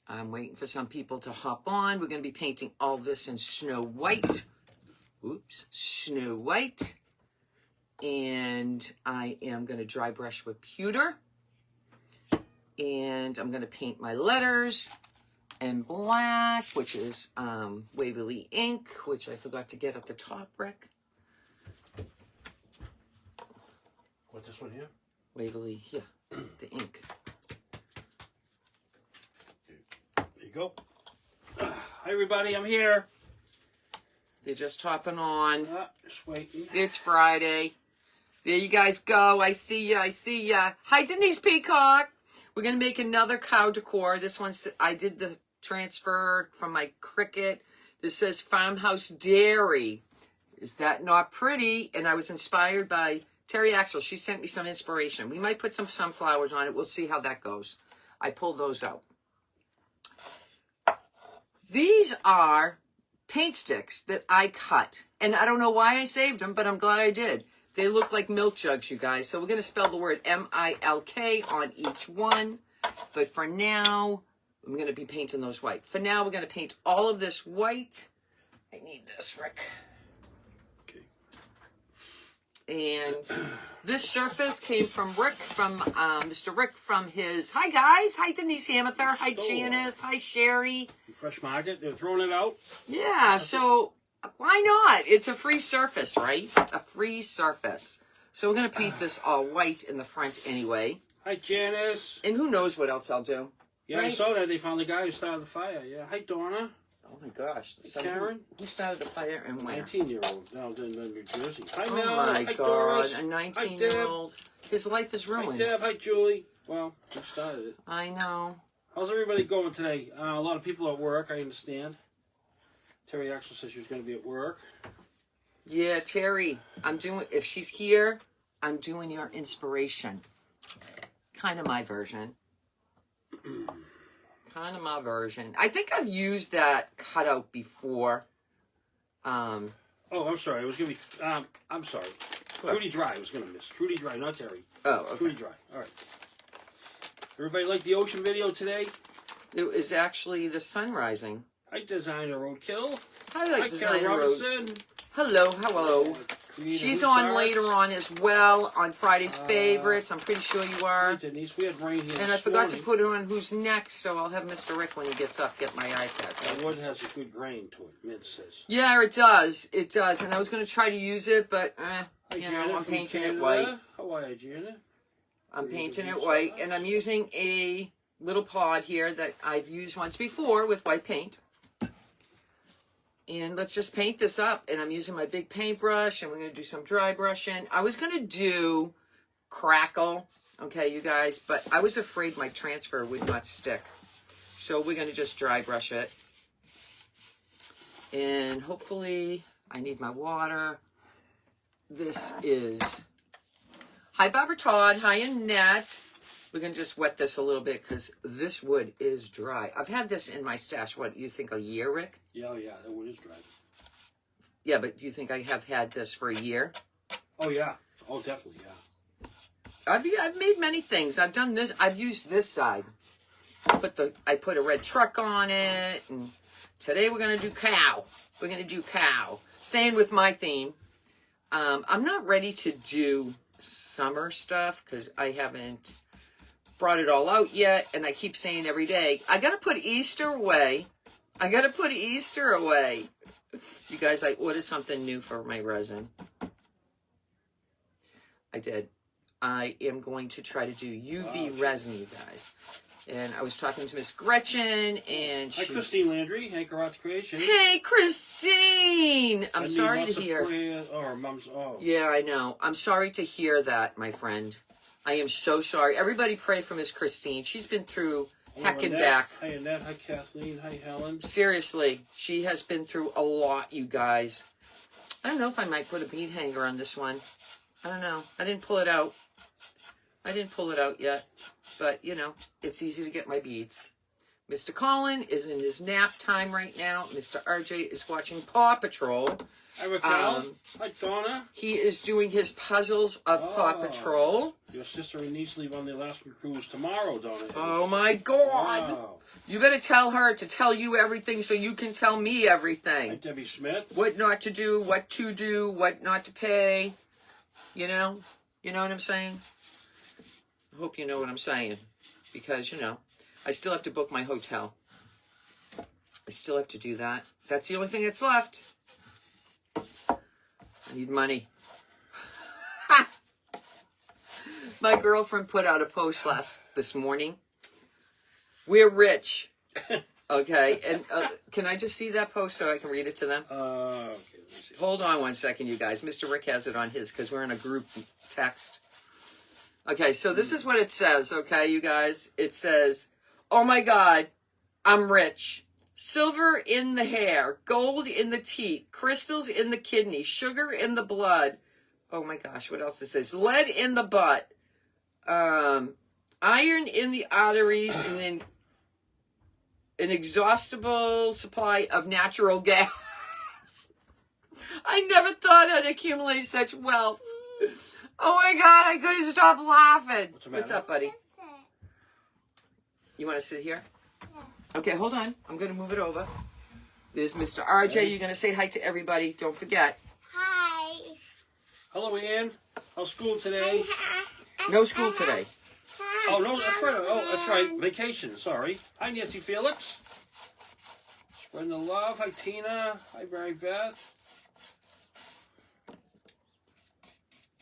I'm waiting for some people to hop on. We're going to be painting all this in Snow White. Oops, Snow White. And I am going to dry brush with pewter. And I'm going to paint my letters in black, which is Waverly ink, which I forgot to get at the top, Rick. What's this one here? Waverly, yeah, the ink. There you go. Hi, everybody. I'm here. They're just hopping on. Just waiting. It's Friday. There you guys go. I see ya. I see ya. Hi, Denise Peacock. We're going to make another cow decor. This one's, I did the transfer from my Cricut. This says Farmhouse Dairy. Is that not pretty? And I was inspired by Terry Axel. She sent me some inspiration. We might put some sunflowers on it. We'll see how that goes. I pulled those out. These are paint sticks that I cut. And I don't know why I saved them, but I'm glad I did. They look like milk jugs, you guys. So we're going to spell the word M-I-L-K on each one. But for now, I'm going to be painting those white. For now, we're going to paint all of this white. I need this, Rick. Okay. And this surface came from Rick, from Mr. Rick from his... Hi, guys. Hi, Denise Hamather. Hi, Janice. Hi, Sherry. Fresh Market. They're throwing it out. Yeah, so... Why not? It's a free surface, right? A free surface. So we're going to paint this all white in the front anyway. Hi, Janice. And who knows what else I'll do. Yeah, right? I saw that. They found the guy who started the fire. Yeah. Hi, Donna. Oh, my gosh. Hey, Karen. Who started the fire and where? 19-year-old. Down in New Jersey. Hi, oh, Mel. my Hi, God. Doris. A 19-year-old. His life is ruined. Hi, Deb. Hi, Julie. Well, who started it? I know. How's everybody going today? A lot of people at work, I understand. Terry Axel says she was going to be at work. Yeah, Terry, if she's here, I'm doing your inspiration. Kind of my version. Kind of my version. I think I've used that cutout before. Oh, I'm sorry. It was going to be, I'm sorry. What? Trudy Dry was going to miss. Trudy Dry, not Terry. Oh, okay. Trudy Dry. All right. Everybody like the ocean video today? It was actually the sun rising. Hi, Designer Roadkill. Hi, Designer Robinson. Hello, hello. She's on later on as well on Friday's Favorites. I'm pretty sure you are. Hi, Denise. We had rain here. And I forgot to put it on Who's Next, so I'll have Mr. Rick when he gets up get my iPad. So that one has a good grain to it, Mint says. Yeah, it does. It does. And I was going to try to use it, but I'm painting it white. How are you, Janet? I'm painting it white, and I'm using a little pod here that I've used once before with white paint. And let's just paint this up. And I'm using my big paintbrush, and we're going to do some dry brushing. I was going to do crackle, okay, you guys, but I was afraid my transfer would not stick. So we're going to just dry brush it. And hopefully, I need my water. This is... Hi, Barbara Todd. Hi, Annette. We're going to just wet this a little bit because this wood is dry. I've had this in my stash, what, you think a year, Rick? Yeah, that wood is dry. Yeah, but do you think I have had this for a year? Oh, yeah. Oh, definitely, yeah. I've made many things. I've done this. I've used this side. I put a red truck on it, and today we're going to do cow. We're going to do cow. Staying with my theme. I'm not ready to do summer stuff because I haven't brought it all out yet, and I keep saying every day, I gotta put Easter away. I gotta put Easter away. You guys, I ordered something new for my resin. I did. I am going to try to do UV resin, you guys. And I was talking to Miss Gretchen, and Hi, Christine Landry, Anchor Art Creation. Hey, Christine! I'm sorry to hear. Yeah, I know. I'm sorry to hear that, my friend. I am so sorry. Everybody pray for Miss Christine. She's been through heck and back. Hi, Annette. Hi, Kathleen. Hi, Helen. Seriously, she has been through a lot, you guys. I don't know if I might put a bead hanger on this one. I don't know. I didn't pull it out. I didn't pull it out yet. But, you know, it's easy to get my beads. Mr. Colin is in his nap time right now. Mr. RJ is watching Paw Patrol. Hi, Raquel. Hi, Donna. He is doing his puzzles of Paw Patrol. Your sister and niece leave on the Alaskan cruise tomorrow, Donna. Oh, my God. Wow. You better tell her to tell you everything so you can tell me everything. Hi, Debbie Smith. What not to do, what not to pay. You know? You know what I'm saying? I hope you know what I'm saying. Because, you know, I still have to book my hotel. I still have to do that. That's the only thing that's left. I need money. My girlfriend put out a post this morning. We're rich. Okay. And can I just see that post so I can read it to them? Okay, let me see. Hold on one second, you guys. Mr. Rick has it on his because we're in a group text. Okay, so this is what it says, okay, you guys? It says, oh my God, I'm rich. Silver in the hair, gold in the teeth, crystals in the kidney, sugar in the blood. Oh my gosh, what else it says? Lead in the butt, iron in the arteries, and then an inexhaustible supply of natural gas. I never thought I'd accumulate such wealth. Oh my God, I couldn't stop laughing. What's up, buddy? You want to sit here? Yeah. Okay, hold on. I'm going to move it over. There's Mr. RJ. You're going to say hi to everybody. Don't forget. Hi. Hello, Ann. How's school today? No school today. Oh, no, that's right. Oh, that's right. Vacation, sorry. Hi, Nancy Felix. Spreading the love. Hi, Tina. Hi, Mary Beth.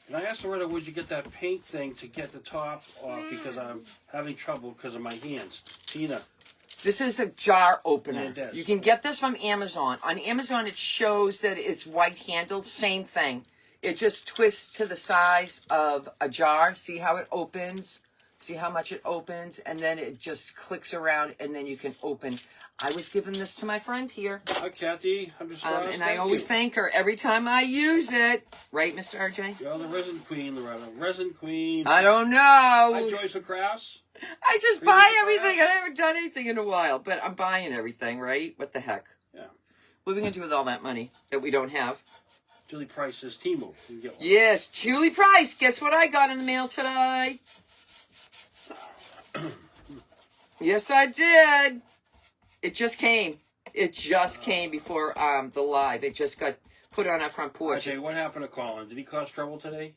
And I asked Loretta, would you get that paint thing to get the top off because I'm having trouble because of my hands. Tina. This is a jar opener. Yeah, it is. You can get this from Amazon. On Amazon, it shows that it's white-handled. Same thing. It just twists to the size of a jar. See how it opens? See how much it opens? And then it just clicks around, and then you can open. I was giving this to my friend here. Hi, Kathy. I'm just and I always thank her every time I use it. Right, Mr. RJ? You're the resin queen, Loretta. Resin queen. I don't know. Hi, Joyce LaCrosse. I just buy everything. I haven't done anything in a while, but I'm buying everything, right? What the heck? Yeah. What are we going to do with all that money that we don't have? Julie Price says Timo. You can get one. Yes, Julie Price. Guess what I got in the mail today? Yes, I did. It just came. It just came before the live. It just got put on our front porch. Okay, what happened to Colin? Did he cause trouble today?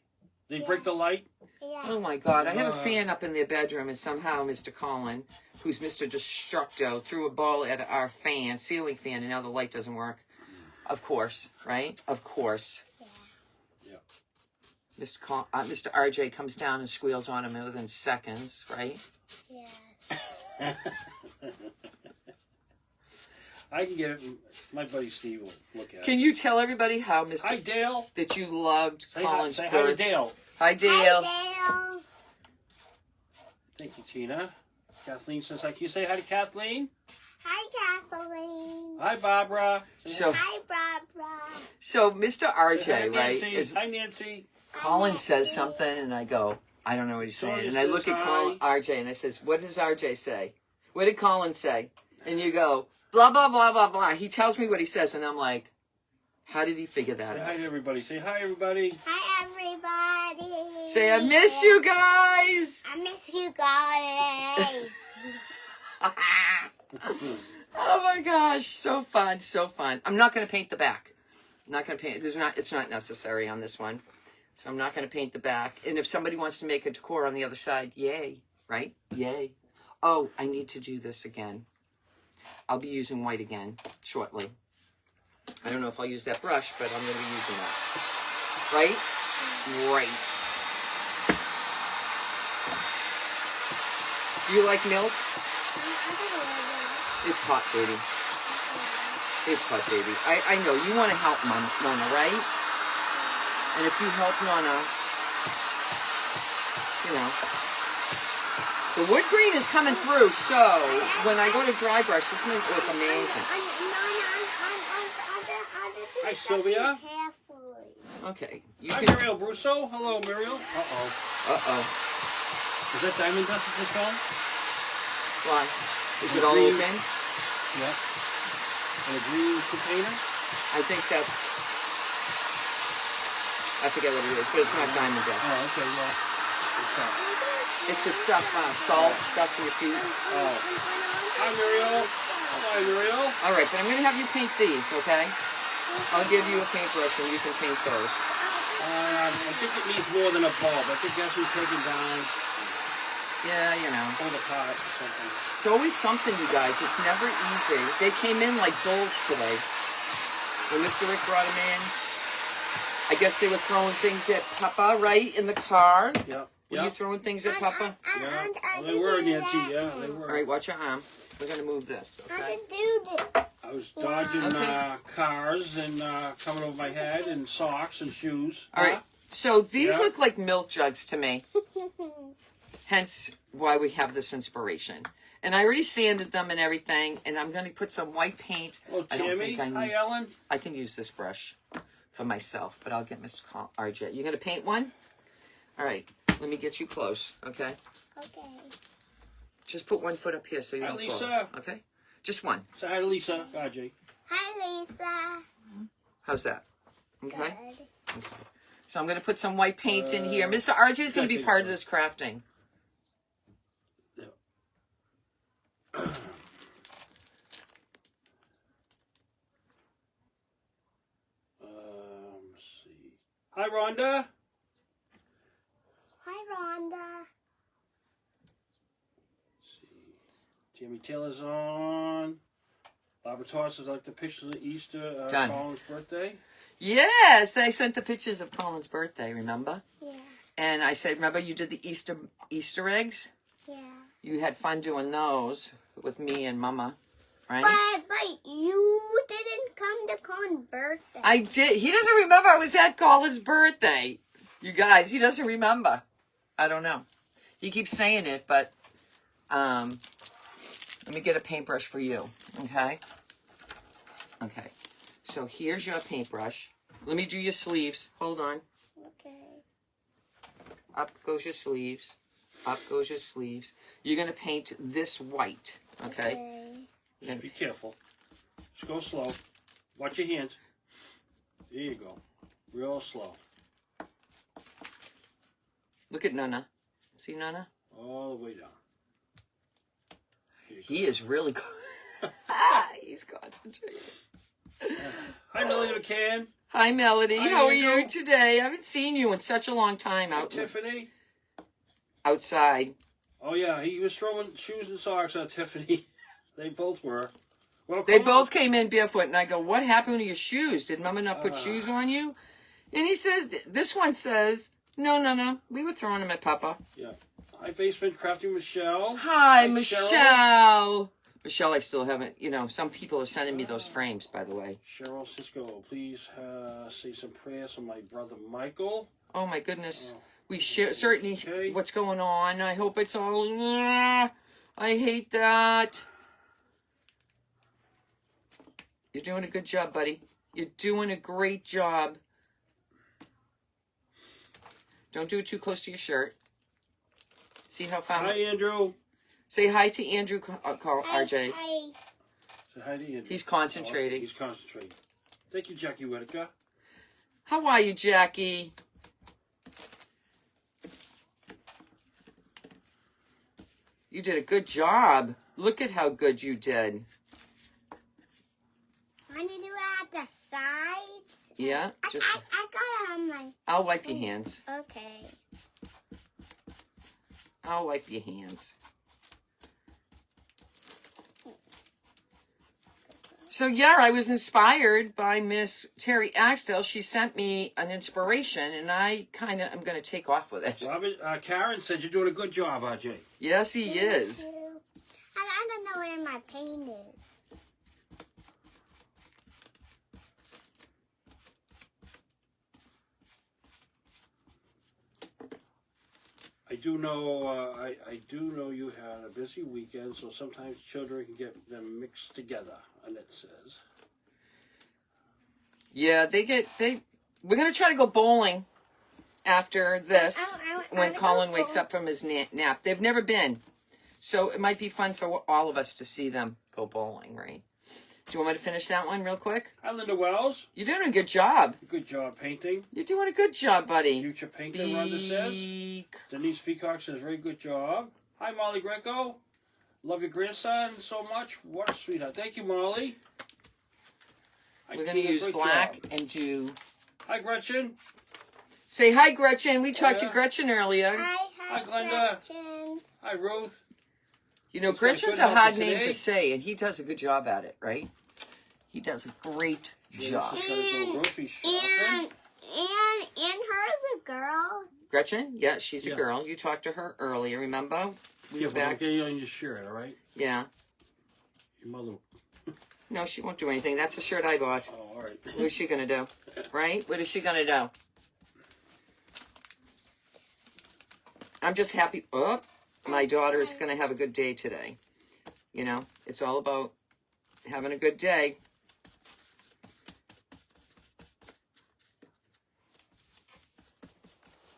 Did he break the light? Yeah. Oh my God! I have a fan up in their bedroom, and somehow Mr. Colin, who's Mr. Destructo, threw a ball at our fan, ceiling fan, and now the light doesn't work. Of course, right? Of course. Yeah. Mr. RJ comes down and squeals on him within seconds, right? Yeah. I can get it. My buddy Steve will look at it. Can you tell everybody how, Mr. Hi, Dale. that you loved Colin's Say hi to birth? Dale. Hi, Dale. Hi, Dale. Thank you, Tina. Kathleen says hi. Can you say hi to Kathleen? Hi, Kathleen. Hi, Barbara. Hi, Barbara. So Mr. RJ, Say hi, right? Nancy. Hi, Nancy. Colin says something, and I go, I don't know what he's saying. Sonia And I look says at Colin, hi. RJ, and I says, what does RJ say? What did Colin say? And you go, blah, blah, blah, blah, blah. He tells me what he says, and I'm like, how did he figure that Say out? hi to everybody. Say hi, everybody. Hi, everybody. Say, I miss you guys. I miss you guys. Oh my gosh, so fun, so fun. I'm not going to paint the back. I'm not going to paint. It's not necessary on this one. So I'm not going to paint the back. And if somebody wants to make a decor on the other side, yay, right? Yay. Oh, I need to do this again. I'll be using white again shortly. I don't know if I'll use that brush, but I'm going to be using that. Right? Right. Do you like milk? It's hot, baby. It's hot, baby. I know. You want to help Nonna, right? And if you help Nonna, you know. The wood green is coming through, so when I go to dry brush, this may look amazing. Hi, Sylvia. Okay. Hi, Muriel Brusso. Hello, Muriel. Uh-oh. Uh-oh. Is that diamond dust at this phone? Why? Is it all Green. open? Yeah. And a green container. I think that's, I forget what it is, but it's not Diamond Dust. Oh, okay, yeah. What's that? It's the stuff, salt, stuff for your feet. Oh. Hi, Muriel. Hi, Muriel. All right, but I'm going to have you paint these, okay? I'll give you a paintbrush and you can paint those. I think it needs more than a bulb. I think that's been taken down, Yeah, you know. pulled apart or something. It's always something, you guys. It's never easy. They came in like bulls today. When Mr. Rick brought them in, I guess they were throwing things at Papa, right, in the car. Yeah. Were you throwing things at Papa? Yeah. Well, they were, Nancy. Yeah, they were. All right, watch your arm. We're going to move this, I okay? can do this. I was dodging Okay. cars and coming over my head and socks and shoes. All right. So these Yeah. look like milk jugs to me. Hence why we have this inspiration. And I already sanded them and everything, and I'm going to put some white paint. Oh, I don't Tammy. think Hi, Ellen. I can use this brush for myself, but I'll get Mr. RJ. You going to paint one? All right. Let me get you close, okay? Okay. Just put one foot up here so you Hi, don't fall. Lisa. Okay? Just one. Say hi to Lisa. RJ. Hi, Lisa. How's that? Okay? Good. So I'm going to put some white paint in here. Mr. RJ is going to be part of this crafting. Let's see. Hi, Rhonda. Hi, Rhonda. Let's see. Tammy Taylor's on. Barbara Toss is like the pictures of Easter, Done. Colin's birthday. Yes, I sent the pictures of Colin's birthday, remember? Yeah. And I said, remember you did the Easter eggs? Yeah. You had fun doing those with me and Mama, right? But you didn't come to Colin's birthday. I did. He doesn't remember I was at Colin's birthday. You guys, he doesn't remember. I don't know. He keeps saying it, but let me get a paintbrush for you, okay? Okay. So here's your paintbrush. Let me do your sleeves. Hold on. Okay. Up goes your sleeves. Up goes your sleeves. You're going to paint this white, okay? You're gonna- Be careful. Just go slow. Watch your hands. There you go. Real slow. Look at Nana. See Nana? All the way down. Here you go. He is really he's concentrating. Hi, Melody McCann. Hi, Melody. Hi, How are Andrew. you today? I haven't seen you in such a long time Hi, out Tiffany. outside. Oh, yeah. He was throwing shoes and socks at Tiffany. They both were. Well, They come both on. came in barefoot, and I go, "What happened to your shoes? Did Mama not put shoes on you?" And he says, "This one says, no. We were throwing them at Papa." Yeah. Hi, Basement Crafting Michelle. Hi, Cheryl. Michelle. Michelle, I still haven't. Some people are sending me those frames, by the way. Cheryl Cisco, please say some prayers for my brother Michael. Oh my goodness. We certainly. Okay. What's going on? I hope it's all. I hate that. You're doing a good job, buddy. You're doing a great job. Don't do it too close to your shirt. See how far? Hi, Andrew. Say hi to Andrew, RJ. Hi. Say hi to Andrew. He's concentrating. Oh, he's concentrating. Thank you, Jackie Whitaker. How are you, Jackie? You did a good job. Look at how good you did. I need to add the sides. Yeah, just I got it on my. I'll wipe your hands. Okay. I'll wipe your hands. So yeah, I was inspired by Miss Terry Axtell. She sent me an inspiration, and I kind of am going to take off with it. Robert, Karen said you're doing a good job, RJ. Yes, he is. Thank you. I don't know where my paint is. I do know. I do know you had a busy weekend, so sometimes children can get them mixed together. Annette says. Yeah, we're going to try to go bowling after this I when wanna Colin go wakes up from his nap. They've never been. So it might be fun for all of us to see them go bowling, right? Do you want me to finish that one real quick? Hi, Linda Wells. You're doing a good job. Good job painting. You're doing a good job, buddy. Future painter, Rhonda says. Denise Peacock says, very good job. Hi, Molly Greco. Love your grandson so much. What a sweetheart. Thank you, Molly. Hi, We're going to Tina, use great black job. and do... Hi, Gretchen. Say hi, Gretchen. We talked to Yeah. Gretchen earlier. Hi, Glenda. Gretchen. Hi, Ruth. You know, It's been Gretchen's good a help hard for name today. to say, and he does a good job at it, right? He does a great job. She's gotta go grocery shopping. And her is a girl. Gretchen? Yeah, she's a Yeah. girl. You talked to her earlier, remember? We Yeah, were but I'm back. getting on your shirt, all right? Yeah. Your mother. No, she won't do anything. That's a shirt I bought. Oh, all right. What is she going to do? Right? What is she going to do? I'm just happy. Oh, my daughter is going to have a good day today. You know, it's all about having a good day.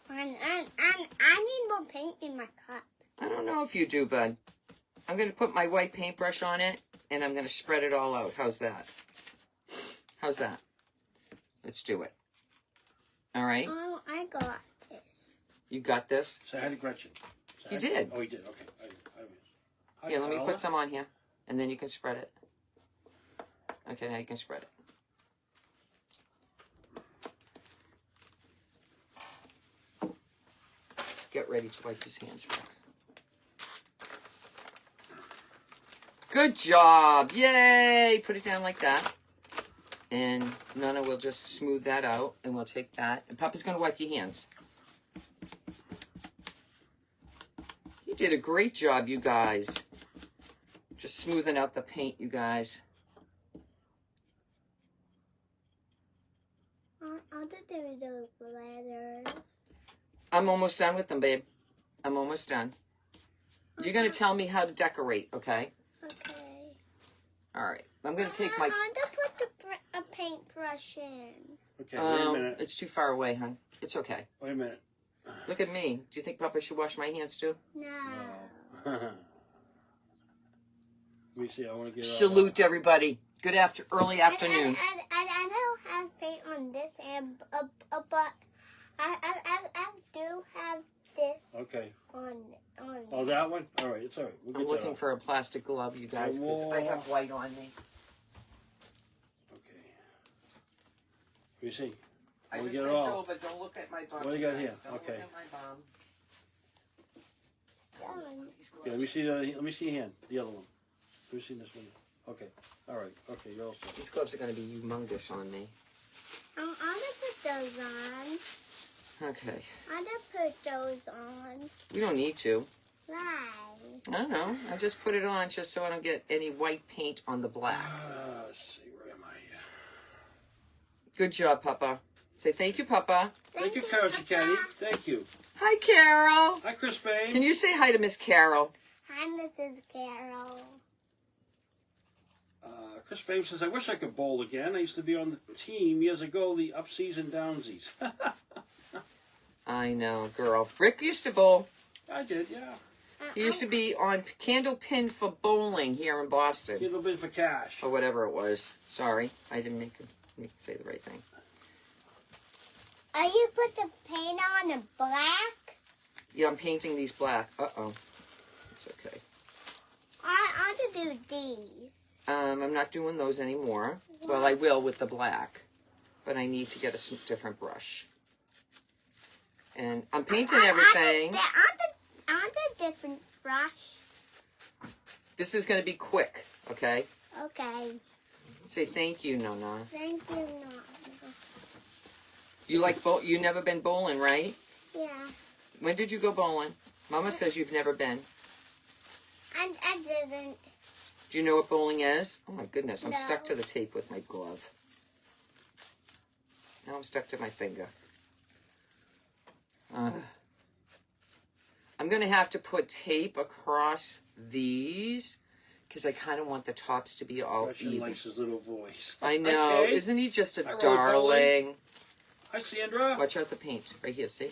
And I need more paint in my cup. I don't know if you do, bud. I'm going to put my white paintbrush on it, and I'm going to spread it all out. How's that? How's that? Let's do it. All right? Oh, I got this. You got this? Say hi to Gretchen. Say He hi. did. Oh, he did. Okay. Hi, Here, let me Carla. put some on here, and then you can spread it. Okay, now you can spread it. Get ready to wipe his hands, Rick. Good job. Yay. Put it down like that. And Nana will just smooth that out, and we'll take that. And Papa's going to wipe your hands. You did a great job, you guys. Just smoothing out the paint, you guys. I'll do those letters. I'm almost done with them, babe. I'm almost done. You're going to tell me how to decorate, okay? Okay. All right. I'm going to take my... I'll put a paintbrush in. Okay, wait a minute. It's too far away, hon. It's okay. Wait a minute. Look at me. Do you think Papa should wash my hands too? No. Let me see. I want to get Salute everybody. Good early afternoon. And I don't have paint on this hand, but I do have this Okay. on. Oh, that one? All right. It's all right. We'll get I'm that looking off. for a plastic glove, you guys, because I have white on me. Okay. Let me see. I We'll just get it bent all. over. Don't look at my bum. What do you got here? Don't Okay. look at my bum. These Yeah, let me gloves. see. Let me see your hand. The other one. Let me see this one. Okay. All right. Okay. You're all set. These gloves are going to be humongous on me. I'm gonna put those on. Okay. I'm gonna put those on. We don't need to. Why? I don't know. I just put it on just so I don't get any white paint on the black. Let's see. Where am I here? Good job, Papa. Say thank you, Papa. Thank you, Carol Caddy. Thank you. Hi, Carol. Hi, Chris Bain. Can you say hi to Miss Carol? Hi, Mrs. Carol. Chris Bain says, I wish I could bowl again. I used to be on the team years ago, the upsies and downsies. I know, girl. Rick used to bowl. I did, yeah. He used to be on Candlepin for bowling here in Boston. Get a little bit for cash. Or whatever it was. Sorry, I didn't make to say the right thing. You put the paint on the black? Yeah, I'm painting these black. Uh-oh. It's okay. I to do these. I'm not doing those anymore. Well, I will with the black. But I need to get a different brush. And I'm painting everything. On the different brush. This is going to be quick, okay? Okay. Say thank you, Nona. Thank you, Nana. You like you never been bowling, right? Yeah. When did you go bowling? Mama says you've never been. And I didn't. Do you know what bowling is? Oh my goodness, I'm No. stuck to the tape with my glove. Now I'm stuck to my finger. I'm going to have to put tape across these because I kind of want the tops to be all Gretchen even. likes his little voice. I know. Okay. Isn't he just a Hi, Roy darling? Hi, Sandra. Watch out the paint. Right here, see?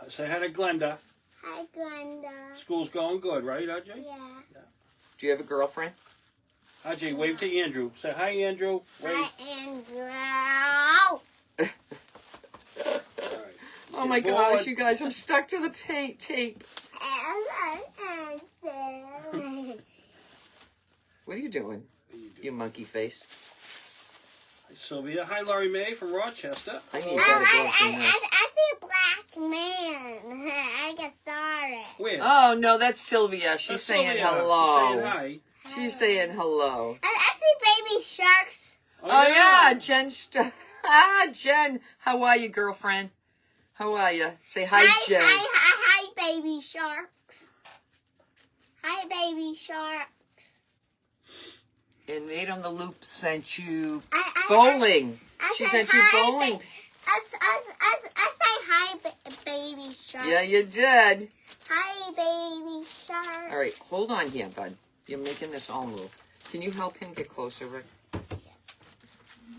Say hi to Glenda. Hi, Glenda. School's going good, right, Ajay? Yeah. Do you have a girlfriend? Ajay, wave to Andrew. Say hi, Andrew. Wave. Hi, Andrew. All right. Oh my gosh, you guys, I'm stuck to the paint tape. What are you doing, you monkey face? Hi, Sylvia. Hi, Laurie Mae from Rochester. I need better gloves than this. I see a black man. I just saw it. Where? Oh no, that's Sylvia. She's That's saying Sylvia. hello. She's saying hi. She's saying hello. I see baby sharks. Oh yeah, Jen. Jen, how are you, girlfriend? How are you? Say hi, Jen. Hi, baby sharks. Hi, baby sharks. And Made on the Loop sent you I bowling. She said sent you hi, bowling. I say hi, baby shark. Yeah, you did. Hi, baby shark. All right, hold on here, bud. You're making this all move. Can you help him get closer, Rick?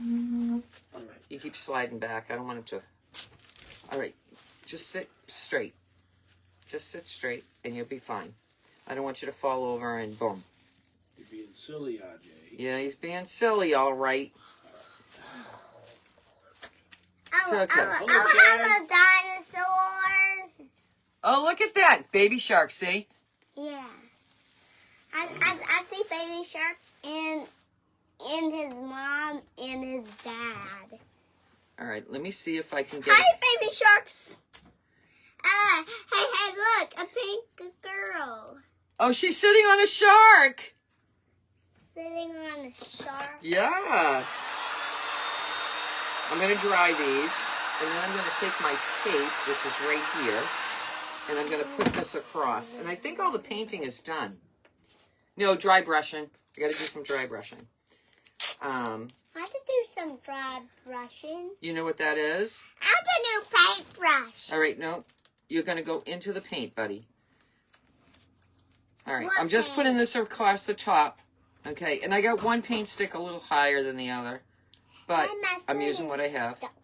All right. You keep sliding back. I don't want him to. All right, just sit straight. Just sit straight, and you'll be fine. I don't want you to fall over and boom. You're being silly, Ajay. Yeah, he's being silly, all right. It's okay. I'm a dinosaur. Oh, look at that. Baby shark, see? Yeah. I see baby shark and his mom and his dad. All right, let me see if I can get Hi, baby sharks. Hey, look, a pink girl Oh, she's sitting on a shark. sitting on a shark. Yeah. I'm going to dry these, and then I'm going to take my tape, which is right here, and I'm going to put this across. And I think all the painting is done. No, dry brushing. I got to do some dry brushing. I have to do some dry brushing. You know what that is? I have to do paintbrush. All right, no. You're going to go into the paint, buddy. All right, What I'm just paint? putting this across the top. Okay, and I got one paint stick a little higher than the other, but And my I'm foot using is what I have. stuck.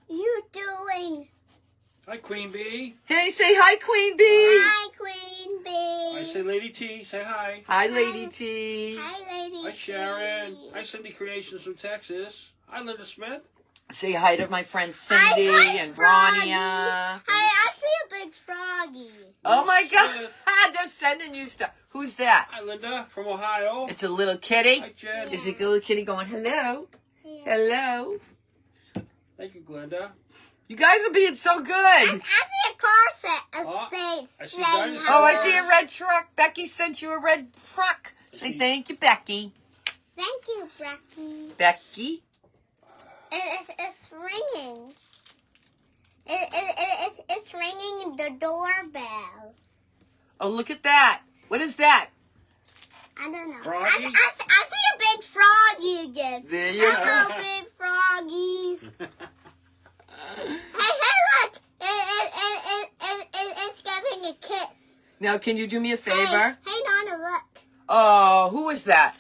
You doing? Hi, Queen Bee. Hey, say hi, Queen Bee. Hi, Queen Bee. I say Lady T. Say hi. Hi, Lady T. Hi, Lady. Hi, Sharon. T. Hi, Cindy Creations from Texas. Hi, Linda Smith. Say hi to my friends Cindy Hi, and Froggy. Bronia. Hi, I see a big froggy. Oh my Linda God, Smith. they're sending you stuff. Who's that? Hi, Linda from Ohio. It's a little kitty. Hi, Jen. Is it a little kitty going, hello? Yeah. Hello? Thank you, Glenda. You guys are being so good. I see a car set. Oh, Say, I see say dinosaurs. Oh, I see a red truck. Becky sent you a red truck. Say thank you, Becky. Thank you, Bracky. Becky? It's ringing. It's ringing the doorbell. Oh, look at that. What is that? I don't know. Froggy? I see a big froggy again. There you go. Hello, big froggy. Hey, look! It's giving a kiss. Now, can you do me a favor? Hey, Nana, look. Oh, who was that?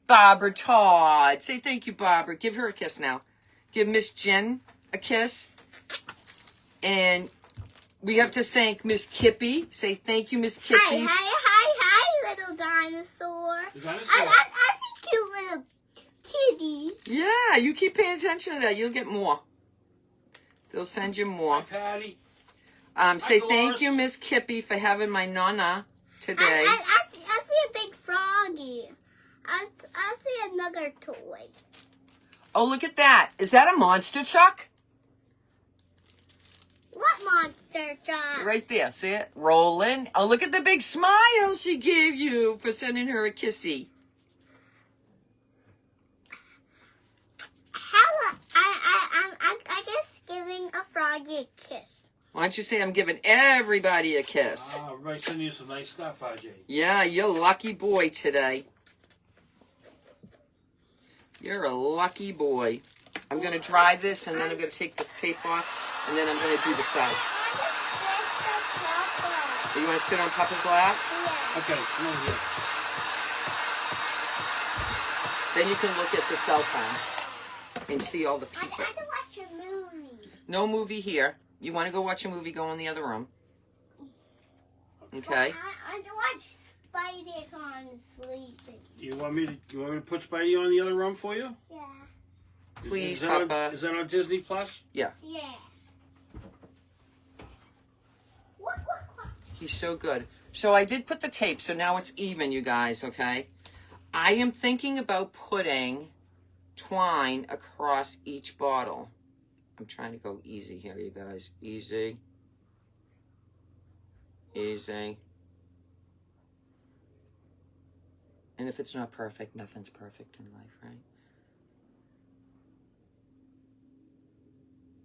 Barbara Todd. Say thank you, Barbara. Give her a kiss now. Give Miss Jen a kiss. And we have to thank Miss Kippy. Say thank you, Miss Kippy. Hi, little dinosaur. The dinosaur. I see cute little kitties. Yeah, you keep paying attention to that. You'll get more. They'll send you Hi, more. Patty. Say Hi, thank Dolores. you, Miss Kippy, for having my nonna today. I see a big froggy. I see another toy. Oh, look at that. Is that a monster truck? What monster truck? Right there. See it? Rolling. Oh, look at the big smile she gave you for sending her a kissy. Hello. I guess giving a froggy a kiss. Why don't you say I'm giving everybody a kiss? Everybody's sending you some nice stuff, Ajay. Yeah, you're a lucky boy today. You're a lucky boy. I'm going to dry this, and then I'm going to take this tape off, and then I'm going to do the side. You want to sit on Papa's lap? Yeah. Okay, come over here. Then you can look at the cell phone and see all the people. I had to watch a movie. No movie here. You want to go watch a movie, go in the other room. Okay. I watch Spidey on sleeping. You want me to put Spidey on the other room for you? Yeah. Please, is that Papa. Is that on Disney Plus? Yeah. Yeah. He's so good. So I did put the tape, so now it's even, you guys, okay? I am thinking about putting twine across each bottle. I'm trying to go easy here, you guys. Easy. Easy. And if it's not perfect, nothing's perfect in life, right?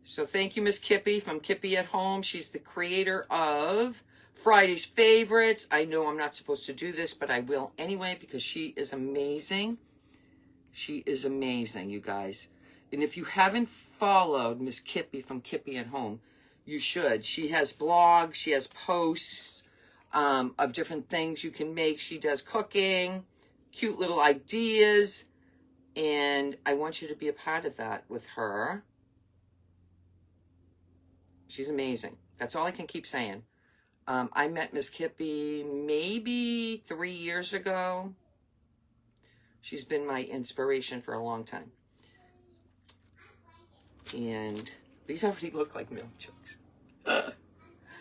So thank you, Miss Kippy from Kippy at Home. She's the creator of Friday's Favorites. I know I'm not supposed to do this, but I will anyway because she is amazing. She is amazing, you guys. And if you haven't followed Miss Kippy from Kippy at Home, you should. She has blogs. She has posts of different things you can make. She does cooking, cute little ideas. And I want you to be a part of that with her. She's amazing. That's all I can keep saying. I met Miss Kippy maybe 3 years ago. She's been my inspiration for a long time. And these already look like milk jugs.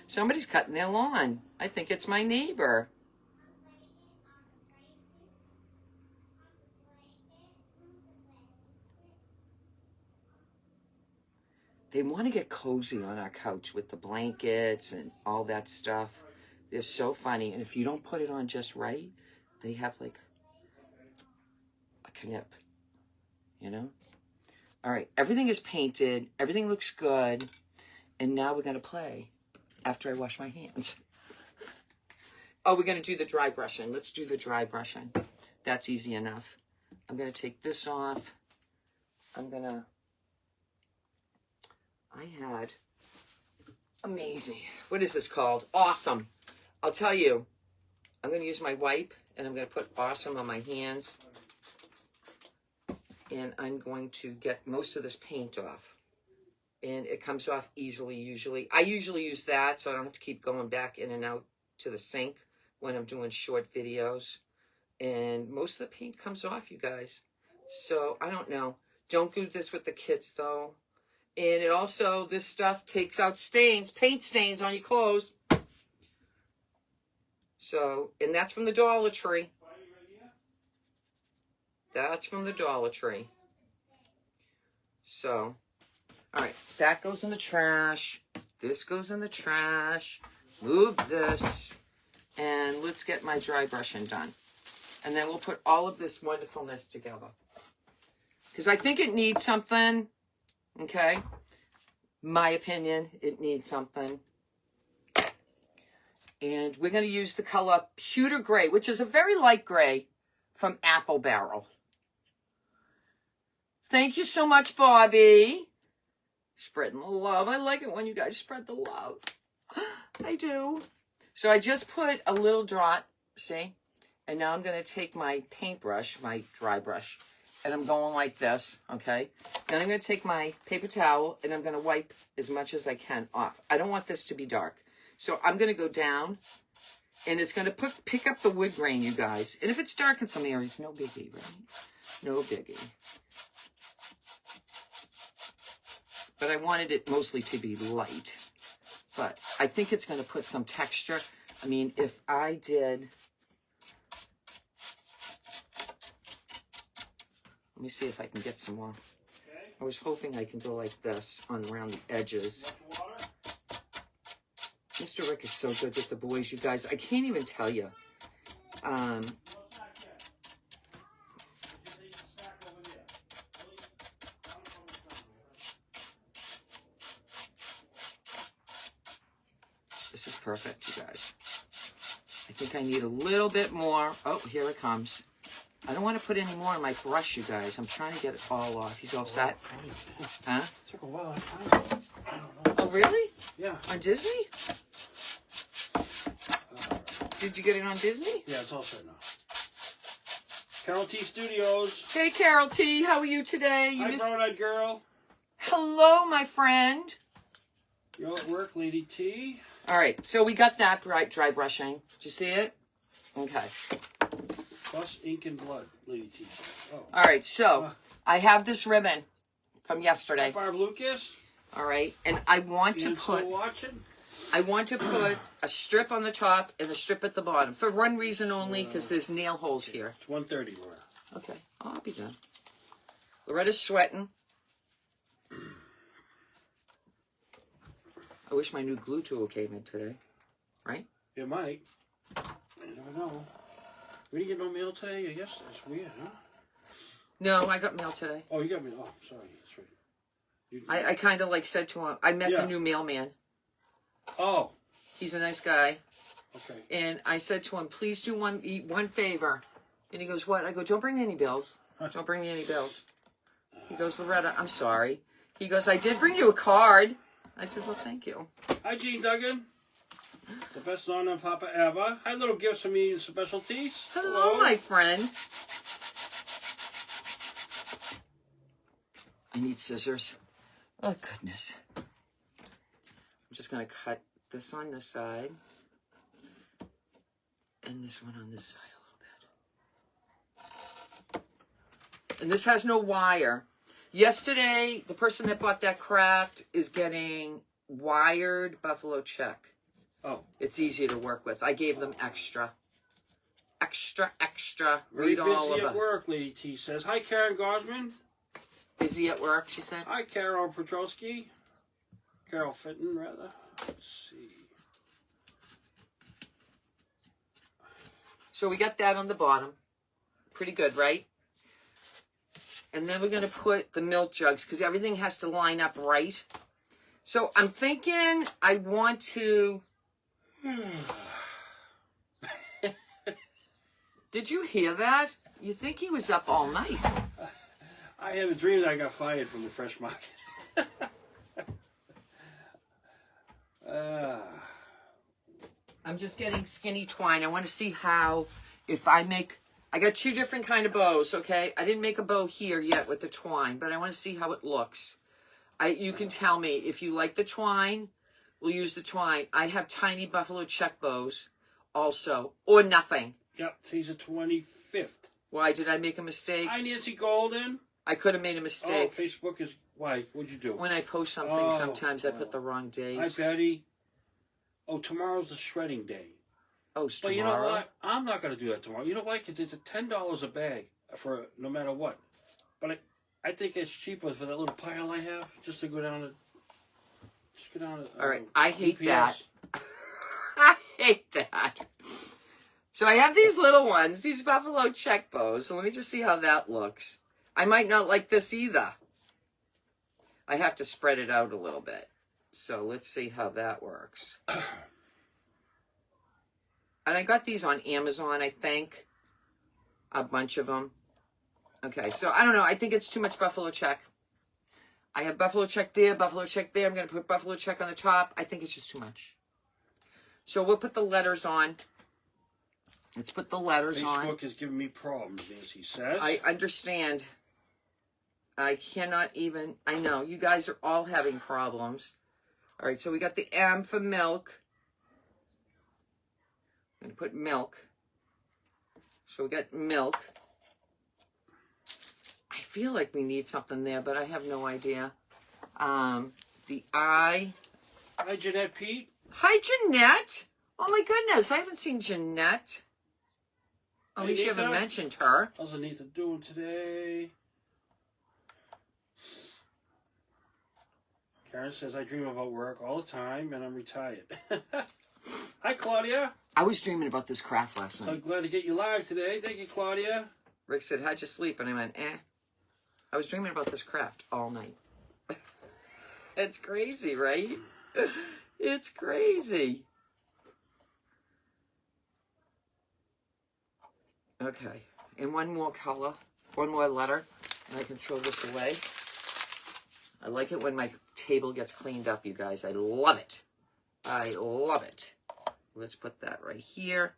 Somebody's cutting their lawn. I think it's my neighbor. They want to get cozy on our couch with the blankets and all that stuff. They're so funny. And if you don't put it on just right, they have like a knip, you know? All right, everything is painted. Everything looks good. And now we're going to play after I wash my hands. Oh, we're going to do the dry brushing. Let's do the dry brushing. That's easy enough. I'm going to take this off. I had amazing. What is this called? Awesome. I'll tell you. I'm going to use my wipe and I'm going to put awesome on my hands. And I'm going to get most of this paint off. And it comes off easily usually. I usually use that so I don't have to keep going back in and out to the sink when I'm doing short videos. And most of the paint comes off, you guys. So I don't know. Don't do this with the kids though. And it also, this stuff takes out stains, paint stains on your clothes. So, and that's from the Dollar Tree. That's from the Dollar Tree. So, all right, that goes in the trash. This goes in the trash. Move this. And let's get my dry brushing done. And then we'll put all of this wonderfulness together. Because I think it needs something. Okay, my opinion, it needs something. And we're going to use the color Pewter Gray, which is a very light gray from Apple Barrel. Thank you so much, Bobby. Spreading the love. I like it when you guys spread the love. I do. So I just put a little drop, see? And now I'm going to take my paintbrush, my dry brush, and I'm going like this, okay? Then I'm going to take my paper towel, and I'm going to wipe as much as I can off. I don't want this to be dark. So I'm going to go down, and it's going to pick up the wood grain, you guys. And if it's dark in some areas, no biggie, right? No biggie. But I wanted it mostly to be light. But I think it's going to put some texture. I mean, if I did... Let me see if I can get some more. Okay. I was hoping I can go like this on around the edges. Mr. Rick is so good with the boys, you guys. I can't even tell you. This is perfect, you guys. I think I need a little bit more. Oh, here it comes. I don't want to put any more on my brush, you guys. I'm trying to get it all off. He's all set? Huh? It took a while to find it. I don't know. Oh, really? Yeah. On Disney? Did you get it on Disney? Yeah, it's all set now. Carol T Studios. Hey, Carol T. How are you today? Hi, Brown-Eyed Girl. Hello, my friend. You're at work, Lady T. All right, so we got that dry brushing. Did you see it? Okay. Plus ink and blood, Lady T. Oh. All right, so I have this ribbon from yesterday. Barb Lucas. All right, and I want to put a strip on the top and a strip at the bottom for one reason only, because there's nail holes here. It's 1:30, Laura. Okay, I'll be done. Loretta's sweating. I wish my new glue tool came in today, right? It might. You never know. We didn't get no mail today? I guess that's weird, huh? No, I got mail today. Oh, you got mail. Oh, sorry. That's right. I kind of like said to him, I met the new mailman. Oh. He's a nice guy. Okay. And I said to him, please do one favor. And he goes, what? I go, don't bring me any bills. Don't bring me any bills. He goes, Loretta, I'm sorry. He goes, I did bring you a card. I said, well, thank you. Hi, Gene Duggan. The best non papa ever. Hi, little gifts from me and specialties. Hello, my friend. I need scissors. Oh, goodness. I'm just going to cut this on this side. And this one on this side a little bit. And this has no wire. Yesterday, the person that bought that craft is getting wired buffalo check. Oh. It's easier to work with. I gave them extra. Extra. Very Read all busy of at it. work, Lady T says. Hi, Karen Gosman. Busy at work, she said. Hi, Carol Petrosky. Carol Fitton, rather. Let's see. So we got that on the bottom. Pretty good, right? And then we're going to put the milk jugs because everything has to line up right. So I'm thinking I want to... Did you hear that? You think he was up all night. I had a dream that I got fired from the fresh market. I'm just getting skinny twine. I want to see how, if I make... I got two different kind of bows, okay? I didn't make a bow here yet with the twine, but I want to see how it looks. You can tell me if you like the twine, we'll use the twine. I have tiny buffalo check bows also, or nothing. Yep, today's the 25th. Why, did I make a mistake? Hi, Nancy Golden. I could have made a mistake. Oh, Facebook is... Why? What'd you do? When I post something, sometimes I put the wrong days. Hi, Betty. Oh, tomorrow's the shredding day. Oh, it's But tomorrow? you know what? I'm not going to do that tomorrow. You know why? Because it's $10 a bag for no matter what. But I think it's cheaper for that little pile I have just to go down to... Just go down to... All right, I hate UPS. that. I hate that. So I have these little ones, these buffalo check bows. So let me just see how that looks. I might not like this either. I have to spread it out a little bit. So let's see how that works. And I got these on Amazon, I think. A bunch of them. Okay, so I don't know. I think it's too much buffalo check. I have buffalo check there, buffalo check there. I'm going to put buffalo check on the top. I think it's just too much. So we'll put the letters on. Let's put the letters on. Facebook is giving me problems, Nancy says. I understand. I cannot even... I know. You guys are all having problems. All right, so we got the M for milk. I'm going to put milk. So we got milk. I feel like we need something there, but I have no idea. The I. Hi, Jeanette Pete. Hi, Jeanette. Oh, my goodness. I haven't seen Jeanette. At least you haven't mentioned her. How's Anita doing today? Karen says, I dream about work all the time, and I'm retired. Hi, Claudia. I was dreaming about this craft last night. I'm glad to get you live today. Thank you, Claudia. Rick said, how'd you sleep? And I went, eh. I was dreaming about this craft all night. It's crazy, right? It's crazy. Okay. And one more color. One more letter. And I can throw this away. I like it when my table gets cleaned up, you guys. I love it. I love it. Let's put that right here.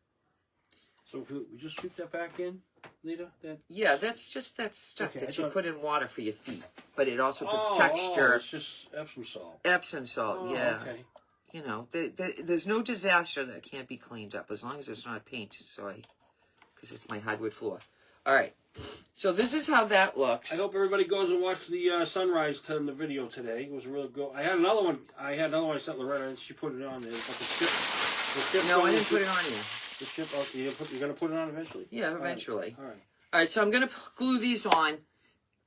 So we just sweep that back in? Lita? That... Yeah, that's just that stuff Okay, that I you thought- put in water for your feet. But it also puts Oh, texture. it's just Epsom salt. Epsom salt, Oh, yeah. okay. You know, there's no disaster that can't be cleaned up as long as it's not paint. So because it's my hardwood floor. All right. So this is how that looks. I hope everybody goes and watch the sunrise in the video today. It was really good. I had another one. I sent Loretta, and she put it on there. But the chip. No, I didn't put it on yet. The chip. Okay, you're gonna put it on eventually. Yeah, eventually. All right. All right. So I'm gonna glue these on.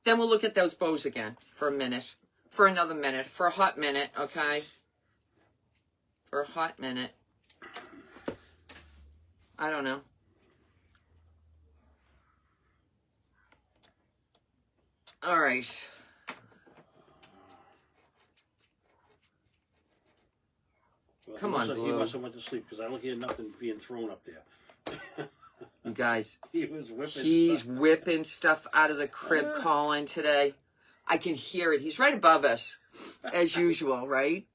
Then we'll look at those bows again for a minute, for another minute, for a hot minute. Okay. For a hot minute. I don't know. All right. Well, Come on, He Blue. must have went to sleep because I don't hear nothing being thrown up there. You guys, He was whipping. he's stuff. whipping stuff out of the crib, Colin, today. I can hear it. He's right above us, as usual, right?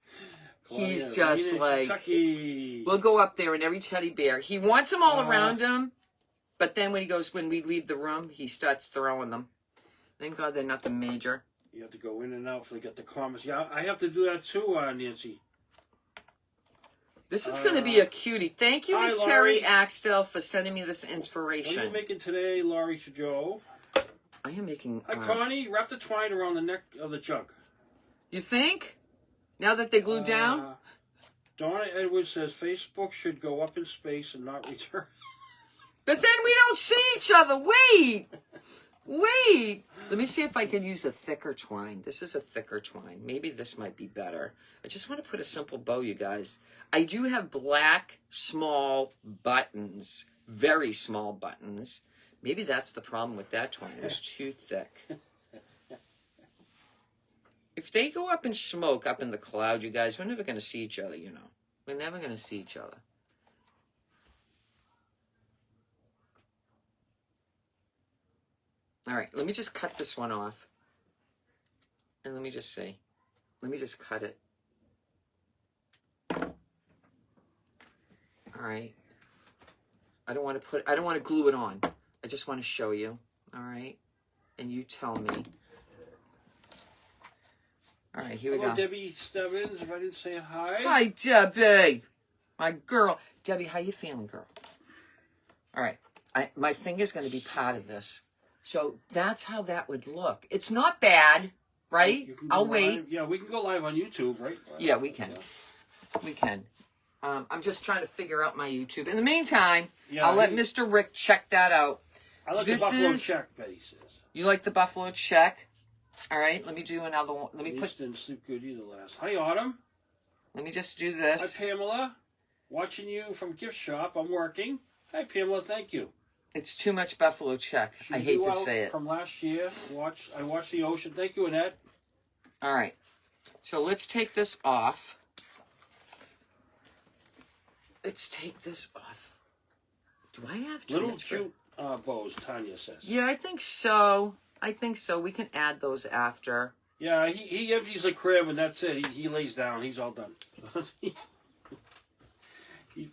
He's just like, Kentucky. we'll go up there and every teddy bear. He wants them all around him, but then when we leave the room, he starts throwing them. Thank God they're not the major. You have to go in and out to get the comments. Yeah, I have to do that too, Nancy. This is going to be a cutie. Thank you, Hi, Miss Terry Laurie. Axtell, for sending me this What are you inspiration. making today, Laurie Joe? I am making... Hi, Connie. Wrap the twine around the neck of the jug. You think? Now that they're glued down? Donna Edwards says Facebook should go up in space and not return. But then we don't see each other. Wait. Let me see if I can use a thicker twine. This is a thicker twine. Maybe this might be better. I just want to put a simple bow, you guys. I do have black, small buttons. Very small buttons. Maybe that's the problem with that twine. It was too thick. If they go up in smoke, up in the cloud, you guys, we're never going to see each other, you know. We're never going to see each other. All right, let me just cut this one off. And let me just see. Let me just cut it. All right. I don't want to glue it on. I just want to show you. All right. And you tell me. All right, here we Hello, go. Debbie Stebbins. If I didn't say hi. Hi, Debbie. My girl. Debbie, how you feeling, girl? All right. My finger's going to be part of this. So that's how that would look. It's not bad, right? You can go I'll wait. live. Yeah, we can go live on YouTube, right? Yeah, we can. We can. I'm just trying to figure out my YouTube. In the meantime, Yeah, I'll let Mr. Rick check that out. I like This the buffalo is- check, Betty says. You like the buffalo check? All right, let me do another one. Let me Denise didn't sleep good either last. Hi, Autumn. Let me just do Hi, this. Pamela. Watching you from gift shop. I'm working. Hi, Pamela. Thank you. It's too much buffalo check. I hate to say it. From last year. I watched the ocean. Thank you, Annette. All right. So let's take this off. Let's take this off. Do I have Little transfer? cute bows, Tanya says. Yeah, I think so. We can add those after. Yeah, he empties the crib and that's it. He lays down. He's all done. He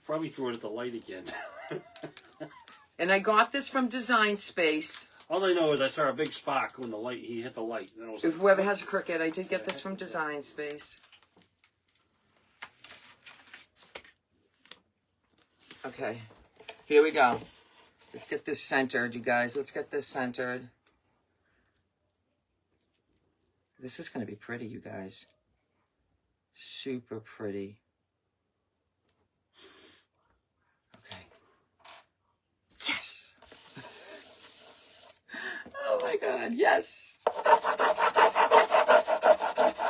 probably threw it at the light again. And I got this from Design Space. All I know is I saw a big spark when he hit the light. And I was like, If whoever has a Cricut, I did get this from Design Space. Okay, here we go. Let's get this centered, you guys. Let's get this centered. This is going to be pretty, you guys. Super pretty. Okay. Yes! Oh my God, yes!